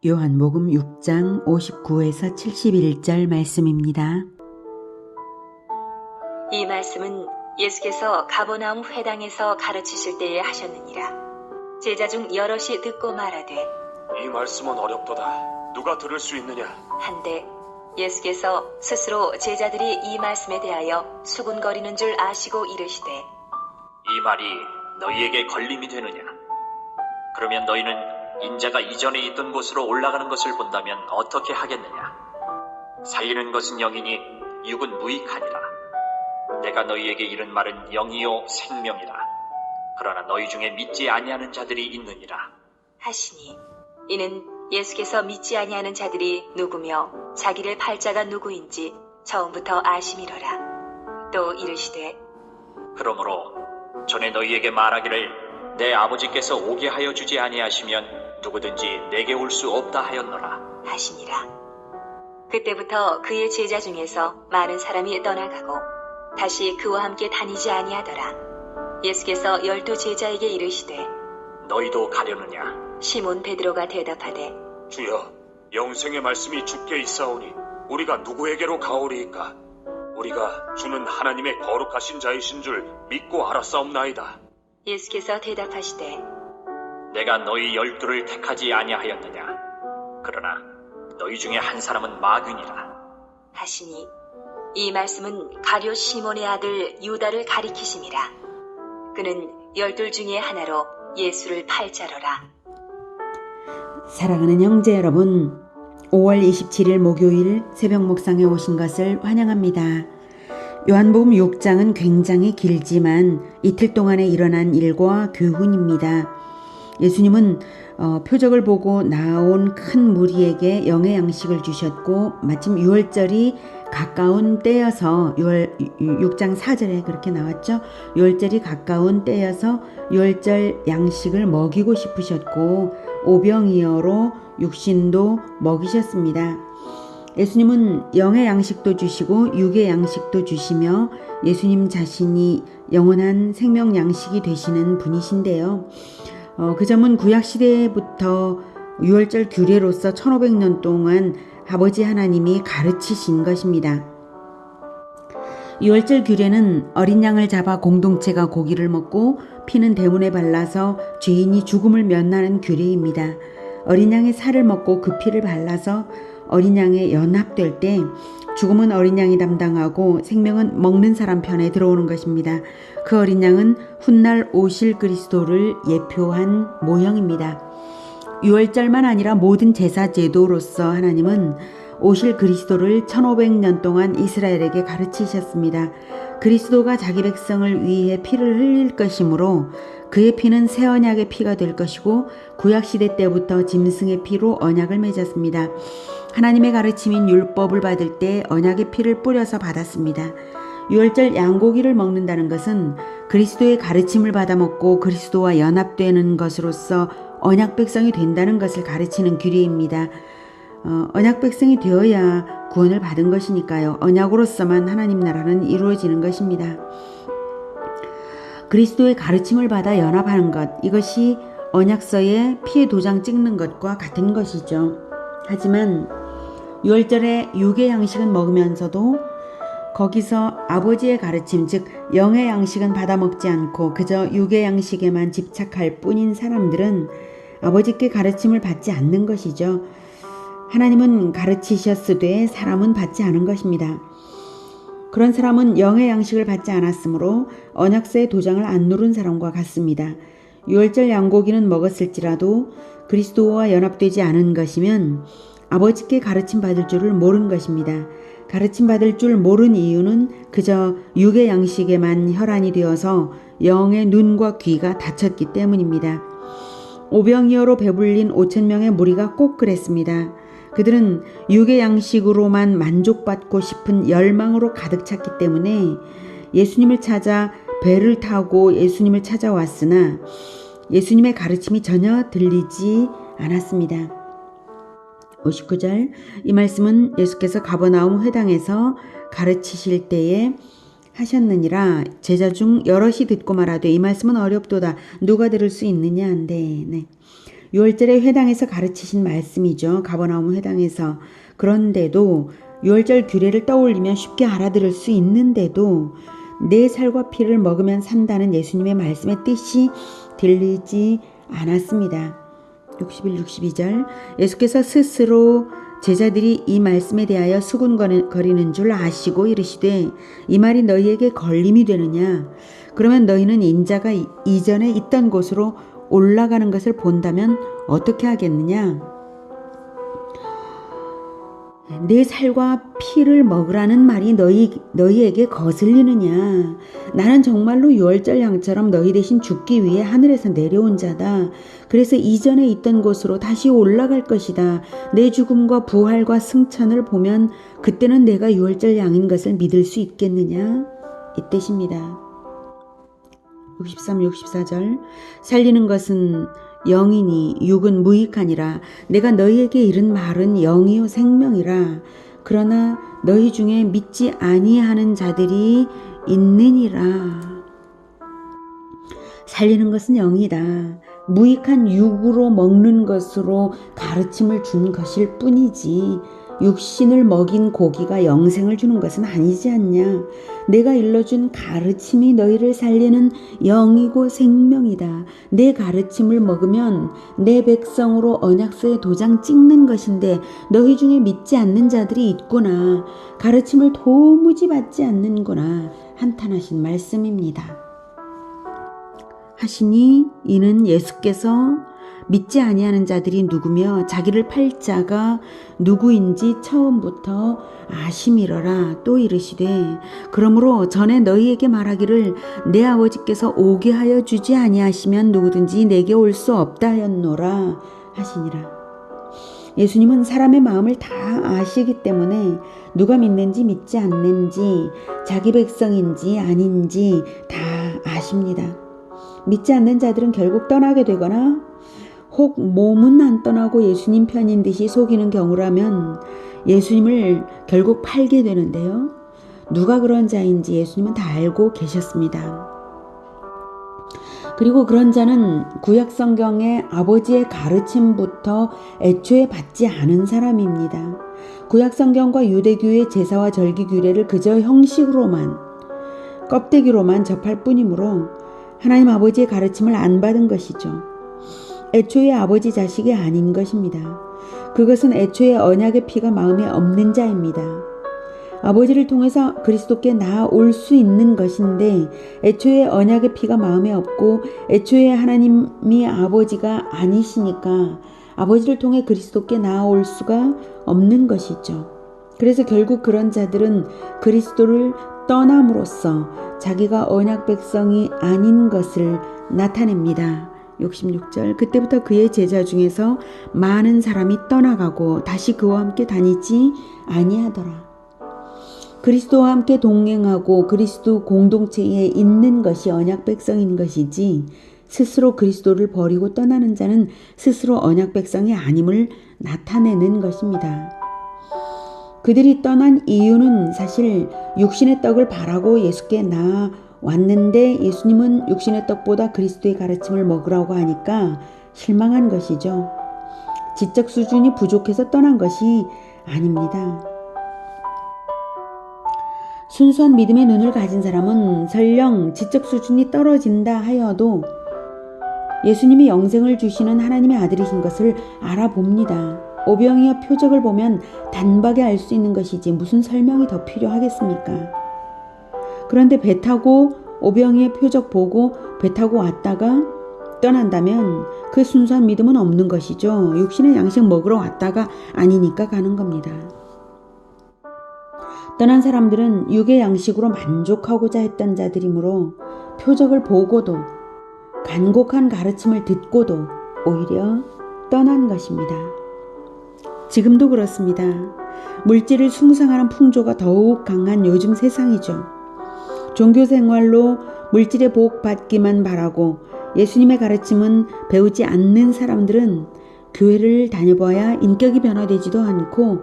요한복음 6장 59에서 71절 말씀입니다. 이 말씀은 예수께서 가버나움 회당에서 가르치실 때에 하셨느니라. 제자 중 여럿이 듣고 말하되 이 말씀은 어렵도다. 누가 들을 수 있느냐? 한데 예수께서 스스로 제자들이 이 말씀에 대하여 수군거리는 줄 아시고 이르시되 이 말이 너희에게 걸림이 되느냐? 그러면 너희는 인자가 이전에 있던 곳으로 올라가는 것을 본다면 어떻게 하겠느냐? 살리는 것은 영이니 육은 무익하니라. 내가 너희에게 이른 말은 영이요 생명이라. 그러나 너희 중에 믿지 아니하는 자들이 있느니라 하시니 이는 예수께서 믿지 아니하는 자들이 누구며 자기를 팔 자가 누구인지 처음부터 아심이러라. 또 이르시되 그러므로 전에 너희에게 말하기를 내 아버지께서 오게 하여 주지 아니하시면 누구든지 내게 올 수 없다 하였노라 하시니라. 그때부터 그의 제자 중에서 많은 사람이 떠나가고 다시 그와 함께 다니지 아니하더라. 예수께서 12 제자에게 이르시되 너희도 가려느냐? 시몬 베드로가 대답하되 주여, 영생의 말씀이 주께 있사오니 우리가 누구에게로 가오리이까? 우리가 주는 하나님의 거룩하신 자이신 줄 믿고 알았사옵나이다. 예수께서 대답하시되 내가 너희 12를 택하지 아니하였느냐? 그러나 너희 중에 한 사람은 마귀니라. 하시니 이 말씀은 가룟 시몬의 아들 유다를 가리키심이라. 그는 12 중에 하나로 예수를 팔 자로라. 사랑하는 형제 여러분, 5월 27일 목요일 새벽 묵상에 오신 것을 환영합니다. 요한복음 6장은 굉장히 길지만 이틀 동안에 일어난 일과 교훈입니다. 예수님은 표적을 보고 나온 큰 무리에게 영의 양식을 주셨고 마침 6월절이 가까운 때여서 6장 4절에 그렇게 나왔죠. 6월절이 가까운 때여서 6월절 양식을 먹이고 싶으셨고 오병이어로 육신도 먹이셨습니다. 예수님은 영의 양식도 주시고 육의 양식도 주시며 예수님 자신이 영원한 생명 양식이 되시는 분이신데요. 그 점은 구약시대부터 유월절 규례로서 1500년 동안 아버지 하나님이 가르치신 것입니다. 유월절 규례는 어린 양을 잡아 공동체가 고기를 먹고 피는 대문에 발라서 죄인이 죽음을 면하는 규례입니다. 어린 양의 살을 먹고 그 피를 발라서 어린 양에 연합될 때 죽음은 어린 양이 담당하고 생명은 먹는 사람 편에 들어오는 것입니다. 그 어린 양은 훗날 오실 그리스도를 예표한 모형입니다. 유월절만 아니라 모든 제사 제도로서 하나님은 오실 그리스도를 1500년 동안 이스라엘에게 가르치셨습니다. 그리스도가 자기 백성을 위해 피를 흘릴 것이므로 그의 피는 새 언약의 피가 될 것이고 구약시대 때부터 짐승의 피로 언약을 맺었습니다. 하나님의 가르침인 율법을 받을 때 언약의 피를 뿌려서 받았습니다. 유월절 양고기를 먹는다는 것은 그리스도의 가르침을 받아 먹고 그리스도와 연합되는 것으로서 언약 백성이 된다는 것을 가르치는 규례입니다. 언약 백성이 되어야 구원을 받은 것이니까요. 언약으로서만 하나님 나라는 이루어지는 것입니다. 그리스도의 가르침을 받아 연합하는 것, 이것이 언약서에 피의 도장 찍는 것과 같은 것이죠. 하지만 유월절에 육의 양식은 먹으면서도 거기서 아버지의 가르침, 즉 영의 양식은 받아 먹지 않고 그저 육의 양식에만 집착할 뿐인 사람들은 아버지께 가르침을 받지 않는 것이죠. 하나님은 가르치셨으되 사람은 받지 않은 것입니다. 그런 사람은 영의 양식을 받지 않았으므로 언약서의 도장을 안 누른 사람과 같습니다. 유월절 양고기는 먹었을지라도 그리스도와 연합되지 않은 것이면 아버지께 가르침 받을 줄을 모른 것입니다. 가르침 받을 줄 모른 이유는 그저 육의 양식에만 혈안이 되어서 영의 눈과 귀가 닫혔기 때문입니다. 오병이어로 배불린 5,000명의 무리가 꼭 그랬습니다. 그들은 육의 양식으로만 만족받고 싶은 열망으로 가득 찼기 때문에 예수님을 찾아 배를 타고 예수님을 찾아왔으나 예수님의 가르침이 전혀 들리지 않았습니다. 59절, 이 말씀은 예수께서 가버나움 회당에서 가르치실 때에 하셨느니라. 제자 중 여럿이 듣고 말하되 이 말씀은 어렵도다. 누가 들을 수 있느냐 한데. 유월절에 회당에서 가르치신 말씀이죠. 가버나움 회당에서. 그런데도 유월절 규례를 떠올리면 쉽게 알아들을 수 있는데도 내 살과 피를 먹으면 산다는 예수님의 말씀의 뜻이 들리지 않았습니다. 61, 62절 예수께서 스스로 제자들이 이 말씀에 대하여 수군거리는 줄 아시고 이르시되 이 말이 너희에게 걸림이 되느냐? 그러면 너희는 인자가 이전에 있던 곳으로 올라가는 것을 본다면 어떻게 하겠느냐? 내 살과 피를 먹으라는 말이 너희에게 거슬리느냐? 나는 정말로 유월절 양처럼 너희 대신 죽기 위해 하늘에서 내려온 자다. 그래서 이전에 있던 곳으로 다시 올라갈 것이다. 내 죽음과 부활과 승천을 보면 그때는 내가 유월절 양인 것을 믿을 수 있겠느냐? 이 뜻입니다. 63, 64절 살리는 것은 영이니 육은 무익하니라. 내가 너희에게 이른 말은 영이요 생명이라. 그러나 너희 중에 믿지 아니하는 자들이 있느니라. 살리는 것은 영이다. 무익한 육으로 먹는 것으로 가르침을 준 것일 뿐이지 육신을 먹인 고기가 영생을 주는 것은 아니지 않냐. 내가 일러준 가르침이 너희를 살리는 영이고 생명이다. 내 가르침을 먹으면 내 백성으로 언약서에 도장 찍는 것인데 너희 중에 믿지 않는 자들이 있구나. 가르침을 도무지 받지 않는구나. 한탄하신 말씀입니다. 하시니 이는 예수께서 믿지 아니하는 자들이 누구며 자기를 팔 자가 누구인지 처음부터 아심이러라. 또 이르시되 그러므로 전에 너희에게 말하기를 내 아버지께서 오게 하여 주지 아니하시면 누구든지 내게 올 수 없다 하였노라 하시니라. 예수님은 사람의 마음을 다 아시기 때문에 누가 믿는지 믿지 않는지 자기 백성인지 아닌지 다 아십니다. 믿지 않는 자들은 결국 떠나게 되거나 혹 몸은 안 떠나고 예수님 편인 듯이 속이는 경우라면 예수님을 결국 팔게 되는데요. 누가 그런 자인지 예수님은 다 알고 계셨습니다. 그리고 그런 자는 구약 성경의 아버지의 가르침부터 애초에 받지 않은 사람입니다. 구약 성경과 유대교의 제사와 절기 규례를 그저 형식으로만 껍데기로만 접할 뿐이므로 하나님 아버지의 가르침을 안 받은 것이죠. 애초에 아버지 자식이 아닌 것입니다. 그것은 애초에 언약의 피가 마음에 없는 자입니다. 아버지를 통해서 그리스도께 나아올 수 있는 것인데 애초에 언약의 피가 마음에 없고 애초에 하나님이 아버지가 아니시니까 아버지를 통해 그리스도께 나아올 수가 없는 것이죠. 그래서 결국 그런 자들은 그리스도를 떠남으로써 자기가 언약 백성이 아닌 것을 나타냅니다. 66절 그때부터 그의 제자 중에서 많은 사람이 떠나가고 다시 그와 함께 다니지 아니하더라. 그리스도와 함께 동행하고 그리스도 공동체에 있는 것이 언약 백성인 것이지 스스로 그리스도를 버리고 떠나는 자는 스스로 언약 백성이 아님을 나타내는 것입니다. 그들이 떠난 이유는 사실 육신의 떡을 바라고 예수께 나왔는데 예수님은 육신의 떡보다 그리스도의 가르침을 먹으라고 하니까 실망한 것이죠. 지적 수준이 부족해서 떠난 것이 아닙니다. 순수한 믿음의 눈을 가진 사람은 설령 지적 수준이 떨어진다 하여도 예수님이 영생을 주시는 하나님의 아들이신 것을 알아봅니다. 오병이어 표적을 보면 단박에 알 수 있는 것이지 무슨 설명이 더 필요하겠습니까? 그런데 배 타고 오병이의 표적 보고 배 타고 왔다가 떠난다면 그 순수한 믿음은 없는 것이죠. 육신의 양식 먹으러 왔다가 아니니까 가는 겁니다. 떠난 사람들은 육의 양식으로 만족하고자 했던 자들이므로 표적을 보고도 간곡한 가르침을 듣고도 오히려 떠난 것입니다. 지금도 그렇습니다. 물질을 숭상하는 풍조가 더욱 강한 요즘 세상이죠. 종교 생활로 물질의 복 받기만 바라고 예수님의 가르침은 배우지 않는 사람들은 교회를 다녀봐야 인격이 변화되지도 않고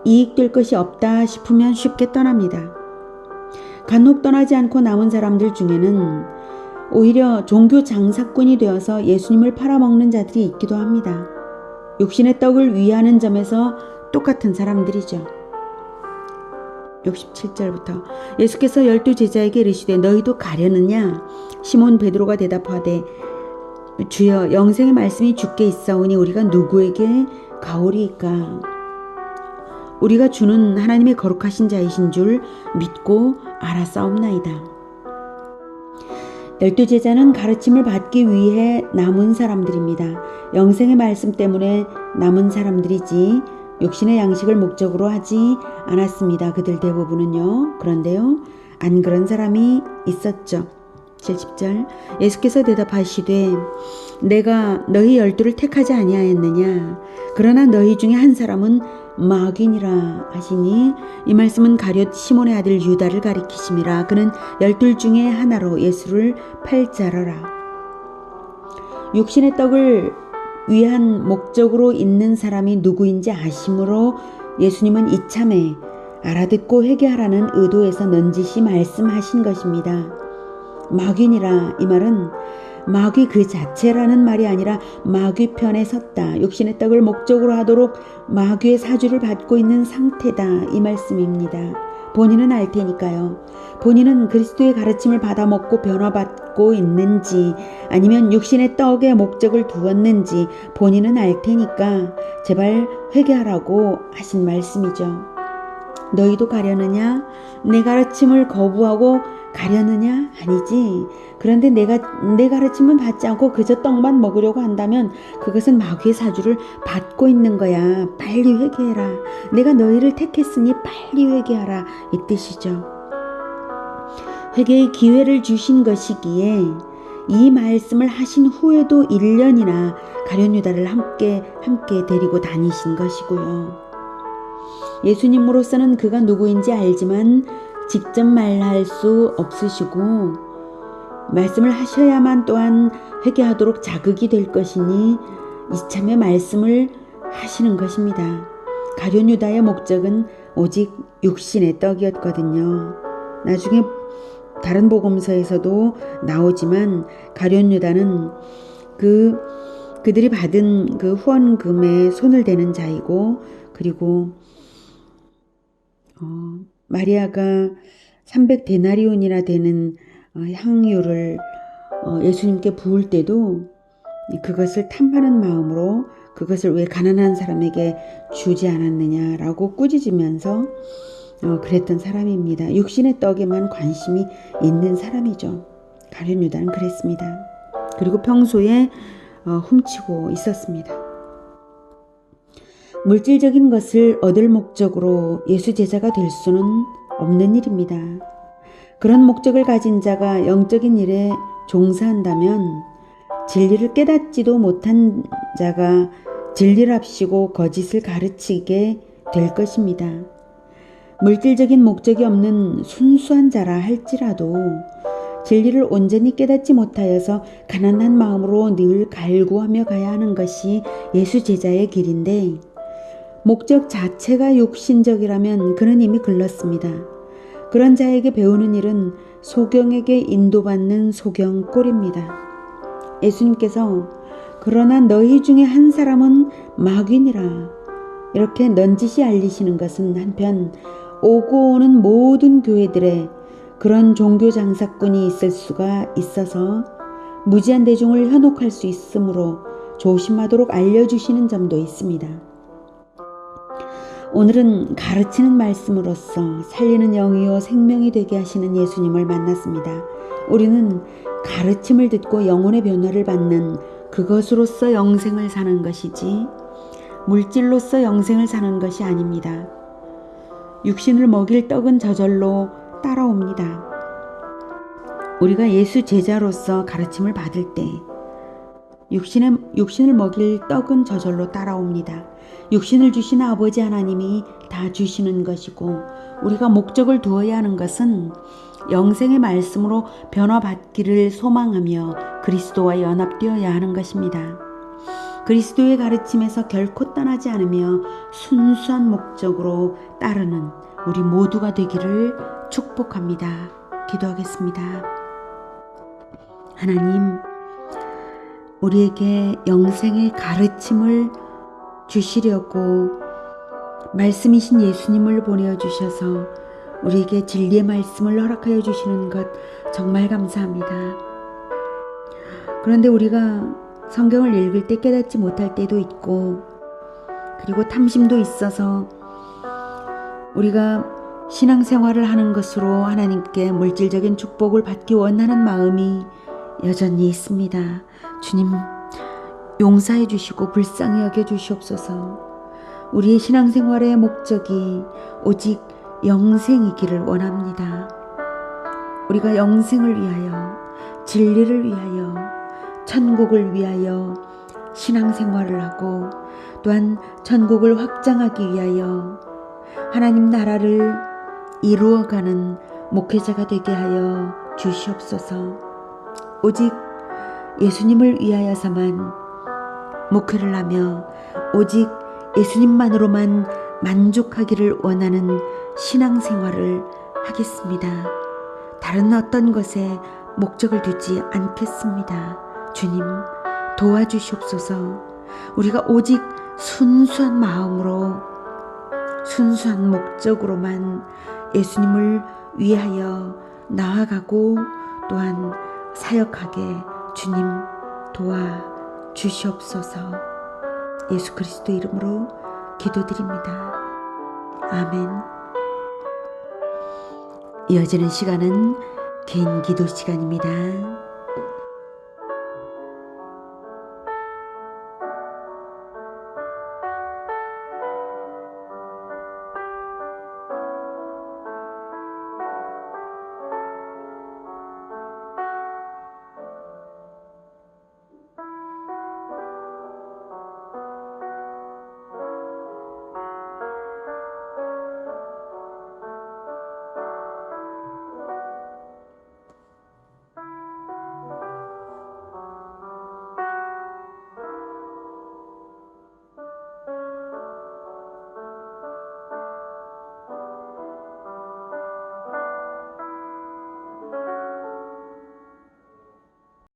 이익될 것이 없다 싶으면 쉽게 떠납니다. 간혹 떠나지 않고 남은 사람들 중에는 오히려 종교 장사꾼이 되어서 예수님을 팔아먹는 자들이 있기도 합니다. 육신의 떡을 위하는 점에서 똑같은 사람들이죠. 67절부터 예수께서 12제자에게 이르시되 너희도 가려느냐? 시몬 베드로가 대답하되 주여 영생의 말씀이 주께 있사오니 우리가 누구에게 가오리이까? 우리가 주는 하나님의 거룩하신 자이신 줄 믿고 알았사옵나이다. 12제자는 가르침을 받기 위해 남은 사람들입니다. 영생의 말씀 때문에 남은 사람들이지 육신의 양식을 목적으로 하지 않았습니다. 그들 대부분은요. 그런데요. 안 그런 사람이 있었죠. 70절 예수께서 대답하시되 내가 너희 12를 택하지 아니하였느냐? 그러나 너희 중에 한 사람은 마귀니라 하시니 이 말씀은 가룟 시몬의 아들 유다를 가리키심이라. 그는 12 중에 하나로 예수를 팔 자라라. 육신의 떡을 위한 목적으로 있는 사람이 누구인지 아심으로 예수님은 이참에 알아듣고 회개하라는 의도에서 넌지시 말씀하신 것입니다. 마귀니라 이 말은 마귀 그 자체라는 말이 아니라 마귀 편에 섰다. 육신의 떡을 목적으로 하도록 마귀의 사주를 받고 있는 상태다. 이 말씀입니다. 본인은 알 테니까요. 본인은 그리스도의 가르침을 받아먹고 변화받고 있는지 아니면 육신의 떡에 목적을 두었는지 본인은 알 테니까 제발 회개하라고 하신 말씀이죠. 너희도 가려느냐? 내 가르침을 거부하고 가려느냐? 아니지. 그런데 내 가르침은 받지 않고 그저 떡만 먹으려고 한다면 그것은 마귀의 사주를 받고 있는 거야. 빨리 회개해라. 내가 너희를 택했으니 빨리 회개하라. 이 뜻이죠. 회개의 기회를 주신 것이기에 이 말씀을 하신 후에도 1년이나 가룟 유다를 함께 데리고 다니신 것이고요. 예수님으로서는 그가 누구인지 알지만 직접 말할 수 없으시고 말씀을 하셔야만 또한 회개하도록 자극이 될 것이니 이참에 말씀을 하시는 것입니다. 가룟 유다의 목적은 오직 육신의 떡이었거든요. 나중에 다른 복음서에서도 나오지만 가룟 유다는 그들이 받은 그 후원금에 손을 대는 자이고 그리고 마리아가 300데나리온이나 되는 향유를 예수님께 부을 때도 그것을 탐하는 마음으로 그것을 왜 가난한 사람에게 주지 않았느냐라고 꾸짖으면서 그랬던 사람입니다. 육신의 떡에만 관심이 있는 사람이죠. 가룟 유다는 그랬습니다. 그리고 평소에 훔치고 있었습니다. 물질적인 것을 얻을 목적으로 예수 제자가 될 수는 없는 일입니다. 그런 목적을 가진 자가 영적인 일에 종사한다면 진리를 깨닫지도 못한 자가 진리랍시고 거짓을 가르치게 될 것입니다. 물질적인 목적이 없는 순수한 자라 할지라도 진리를 온전히 깨닫지 못하여서 가난한 마음으로 늘 갈구하며 가야 하는 것이 예수 제자의 길인데 목적 자체가 육신적이라면 그는 이미 글렀습니다. 그런 자에게 배우는 일은 소경에게 인도받는 소경꼴입니다. 예수님께서 그러나 너희 중에 한 사람은 마귀니라 이렇게 넌지시 알리시는 것은 한편 오고 오는 모든 교회들에 그런 종교 장사꾼이 있을 수가 있어서 무지한 대중을 현혹할 수 있으므로 조심하도록 알려주시는 점도 있습니다. 오늘은 가르치는 말씀으로써 살리는 영이요 생명이 되게 하시는 예수님을 만났습니다. 우리는 가르침을 듣고 영혼의 변화를 받는 그것으로서 영생을 사는 것이지 물질로서 영생을 사는 것이 아닙니다. 육신을 먹일 떡은 저절로 따라옵니다. 우리가 예수 제자로서 가르침을 받을 때 육신을 먹일 떡은 저절로 따라옵니다. 육신을 주신 아버지 하나님이 다 주시는 것이고 우리가 목적을 두어야 하는 것은 영생의 말씀으로 변화받기를 소망하며 그리스도와 연합되어야 하는 것입니다. 그리스도의 가르침에서 결코 떠나지 않으며 순수한 목적으로 따르는 우리 모두가 되기를 축복합니다. 기도하겠습니다. 하나님, 우리에게 영생의 가르침을 주시려고 말씀이신 예수님을 보내주셔서 우리에게 진리의 말씀을 허락하여 주시는 것 정말 감사합니다. 그런데 우리가 성경을 읽을 때 깨닫지 못할 때도 있고, 그리고 탐심도 있어서 우리가 신앙생활을 하는 것으로 하나님께 물질적인 축복을 받기 원하는 마음이 여전히 있습니다. 주님, 용서해 주시고 불쌍히 여겨 주시옵소서. 우리의 신앙생활의 목적이 오직 영생이기를 원합니다. 우리가 영생을 위하여, 진리를 위하여, 천국을 위하여 신앙생활을 하고, 또한 천국을 확장하기 위하여 하나님 나라를 이루어가는 목회자가 되게 하여 주시옵소서. 오직 예수님을 위하여서만 목회를 하며 오직 예수님만으로만 만족하기를 원하는 신앙생활을 하겠습니다. 다른 어떤 것에 목적을 두지 않겠습니다. 주님, 도와주시옵소서. 우리가 오직 순수한 마음으로, 순수한 목적으로만 예수님을 위하여 나아가고 또한 사역하게 주님 도와주시옵소서. 예수 그리스도 이름으로 기도드립니다. 아멘. 이어지는 시간은 개인 기도 시간입니다.